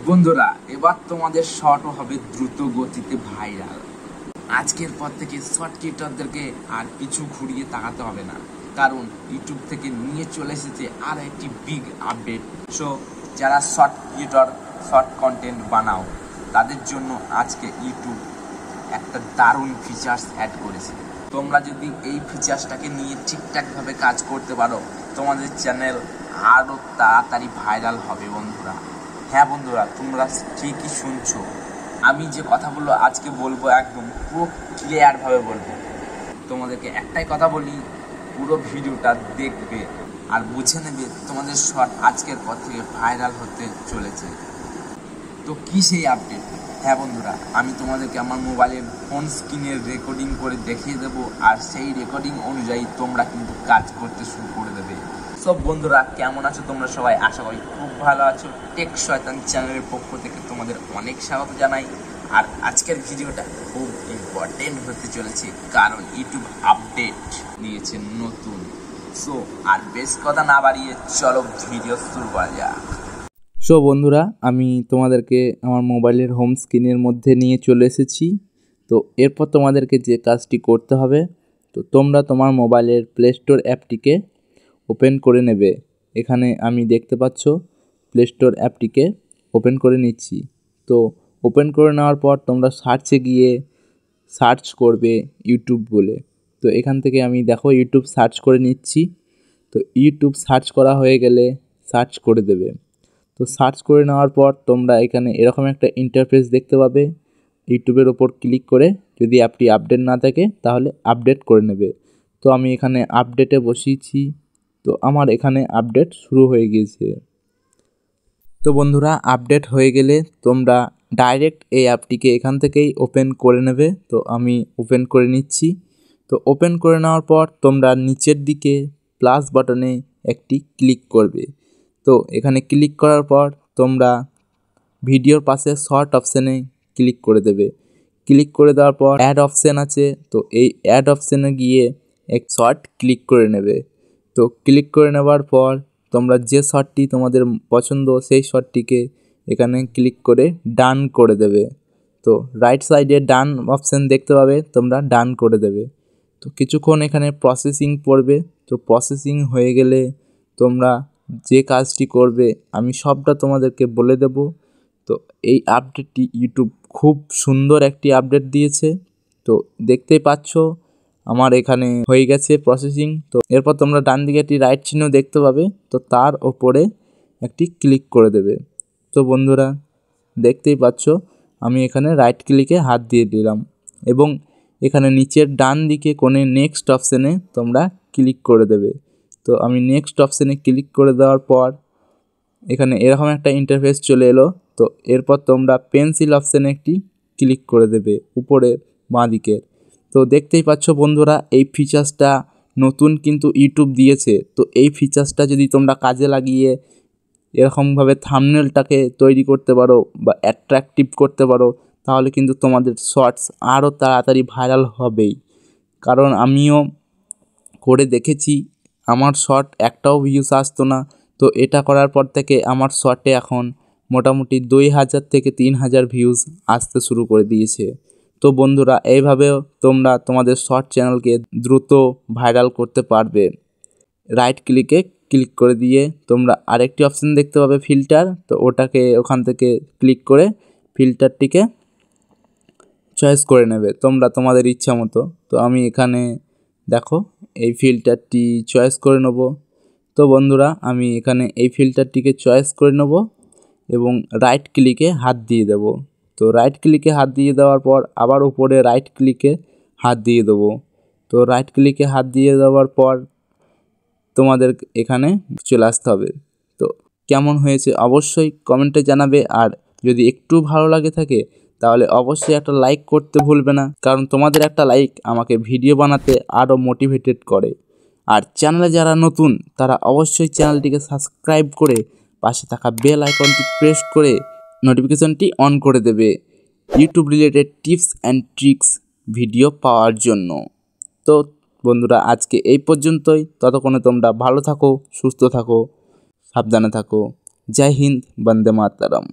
বন্ধুরা, এবার তোমাদের শর্টও হবে দ্রুত গতিতে ভাইরাল। আজকের পর থেকে শর্ট ক্রিয়েটরদেরকে আর পিছু ঘুরিয়ে তাকাতে হবে না, কারণ ইউটিউব থেকে নিয়ে চলে এসেছে আর একটি বিগ আপডেট। সো যারা শর্ট ক্রিয়েটর, শর্ট কন্টেন্ট বানাও, তাদের জন্য আজকে ইউটিউব একটা দারুণ ফিচার্স অ্যাড করেছে। তোমরা যদি এই ফিচার্সটাকে নিয়ে ঠিকঠাকভাবে কাজ করতে পারো, তোমাদের চ্যানেল আরও তাড়াতাড়ি ভাইরাল হবে বন্ধুরা। হ্যাঁ বন্ধুরা, তোমরা ঠিকই শুনছো। আমি যে কথাগুলো আজকে বলবো একদম পুরো ক্লিয়ারভাবে বলবো। তোমাদেরকে একটাই কথা বলি, পুরো ভিডিওটা দেখবে আর বুঝে নেবে তোমাদের শর্ট আজকের পর থেকে ভাইরাল হতে চলেছে। তো কী সেই আপডেট? হ্যাঁ বন্ধুরা, আমি তোমাদেরকে আমার মোবাইলের ফোন স্ক্রিনের রেকর্ডিং করে দেখিয়ে দেবো, আর সেই রেকর্ডিং অনুযায়ী তোমরা কিন্তু কাজ করতে শুরু করে দেবে। সব বন্ধুরা, কেমন আছো তোমরা সবাই? আশা করি খুব ভালো আছো। টেক শয়তান চ্যানেলের পক্ষ থেকে তোমাদের অনেক স্বাগত জানাই। আর আজকের ভিডিওটা খুব ইম্পর্টেন্ট হতে চলেছে, কারণ ইউটিউব আপডেট নিয়েছে নতুন। সো আর বেশ কথা না বাড়িয়ে চলো ভিডিও শুরু করা যাক। সো বন্ধুরা, আমি তোমাদেরকে আমার মোবাইলের হোম স্ক্রিনের মধ্যে নিয়ে চলে এসেছি। তো এরপর তোমাদেরকে যে কাজটি করতে হবে, তো তোমরা তোমার মোবাইলের প্লে স্টোর অ্যাপটিকে ওপেন করে নেবে। এখানে আমি দেখতে পাচ্ছ প্লে স্টোর অ্যাপটিকে ওপেন করে নিচ্ছি। তো ওপেন করে নেওয়ার পর তোমরা সার্চে গিয়ে সার্চ করবে ইউটিউব বলে। তো এখান থেকে আমি দেখো ইউটিউব সার্চ করে নিচ্ছি। তো ইউটিউব সার্চ করা হয়ে গেলে সার্চ করে দেবে। তো সার্চ করে নেওয়ার পর তোমরা এখানে এরকম একটা ইন্টারফেস দেখতে পাবে। ইউটিউবের ওপর ক্লিক করে যদি অ্যাপটি আপডেট না থাকে তাহলে আপডেট করে নেবে। তো আমি এখানে আপডেটে বসিয়েছি। তো আমার এখানে আপডেট শুরু হয়ে গিয়েছে। তো বন্ধুরা, আপডেট হয়ে গেলে তোমরা ডাইরেক্ট এই অ্যাপটিকে এখান থেকেই ওপেন করে নেবে। তো আমি ওপেন করে নিচ্ছি। তো ওপেন করে নেওয়ার পর তোমরা নিচের দিকে প্লাস বাটনে একটি ক্লিক করবে। তো এখানে ক্লিক করার পর তোমরা ভিডিওর পাশে শর্ট অপশানে ক্লিক করে দেবে। ক্লিক করে দেওয়ার পর অ্যাড অপশান আছে, তো এই অ্যাড অপশানে গিয়ে এক শর্ট ক্লিক করে নেবে। তো ক্লিক করে নেওয়ার পর তোমরা যে শর্টটি তোমাদের পছন্দ সেই শর্টটিকে এখানে ক্লিক করে ডান করে দেবে। তো রাইট সাইডে ডান অপশান দেখতে পাবে, তোমরা ডান করে দেবে। তো কিছুক্ষণ এখানে প্রসেসিং পড়বে। তো প্রসেসিং হয়ে গেলে তোমরা যে কাজটি করবে আমি সবটা তোমাদেরকে বলে দেব। তো এই আপডেটটি ইউটিউব খুব সুন্দর একটি আপডেট দিয়েছে। তো দেখতেই পাচ্ছ আমার এখানে হয়ে গেছে প্রসেসিং। তো এরপর তোমরা ডান দিকে একটি রাইট চিহ্ন দেখতে পাবে, তো তার ওপরে একটি ক্লিক করে দেবে। তো বন্ধুরা, দেখতেই পাচ্ছ আমি এখানে রাইট ক্লিকে হাত দিয়ে দিলাম এবং এখানে নিচের ডান দিকে কোণে নেক্সট অপশানে তোমরা ক্লিক করে দেবে। তো আমি নেক্সট অপশানে ক্লিক করে দেওয়ার পর এখানে এরকম একটা ইন্টারফেস চলে এলো। তো এরপর তোমরা পেন্সিল অপশানে একটি ক্লিক করে দেবে উপরে বাঁ দিকে। তো দেখতেই পাচ্ছ বন্ধুরা, এই ফিচার্সটা নতুন কিন্তু ইউটিউব দিয়েছে। তো এই ফিচার্সটা যদি তোমরা কাজে লাগিয়ে এরকমভাবে থাম্বনেলটাকে তৈরি করতে পারো বা অ্যাট্রাকটিভ করতে পারো, তাহলে কিন্তু তোমাদের শর্টস আরও তাড়াতাড়ি ভাইরাল হবেই। কারণ আমিও করে দেখেছি, আমার শর্ট একটাও ভিউস আসতো না। তো এটা করার পর থেকে আমার শর্টে এখন মোটামুটি 2000 থেকে 3000 ভিউজ আসতে শুরু করে দিয়েছে। তো বন্ধুরা, এইভাবেও তোমরা তোমাদের শর্ট চ্যানেলকে দ্রুত ভাইরাল করতে পারবে। রাইট ক্লিকে ক্লিক করে দিয়ে তোমরা আরেকটি অপশান দেখতে পাবে ফিল্টার। তো ওটাকে ওখান থেকে ক্লিক করে ফিল্টারটিকে চয়েস করে নেবে তোমরা তোমাদের ইচ্ছা মতো। তো আমি এখানে দেখো এই ফিল্টারটি চয়েস করে নেব। তো বন্ধুরা, আমি এখানে এই ফিল্টারটিকে চয়েস করে নেব এবং রাইট ক্লিকে হাত দিয়ে দেব। তো রাইট ক্লিকে হাত দিয়ে দেওয়ার পর আবার উপরে রাইট ক্লিকে হাত দিয়ে দেবো। তো রাইট ক্লিকে হাত দিয়ে দেওয়ার পর তোমাদের এখানে চলে আসতে হবে। তো কেমন হয়েছে অবশ্যই কমেন্টে জানাবে। আর যদি একটু ভালো লাগে থাকে তাহলে অবশ্যই একটা লাইক করতে ভুলবে না, কারণ তোমাদের একটা লাইক আমাকে ভিডিও বানাতে আরও মোটিভেটেড করে। আর চ্যানেলে যারা নতুন তারা অবশ্যই চ্যানেলটিকে সাবস্ক্রাইব করে পাশে থাকা বেল আইকনটি প্রেস করে নোটিফিকেশনটি অন করে দেবে YouTube related tips and tricks video পাওয়ার জন্য। তো বন্ধুরা, আজকে এই পর্যন্তই। ততক্ষণে তোমরা ভালো থাকো, সুস্থ থাকো, সাবধানে থাকো। জয় হিন্দ, বন্দে মাতরম।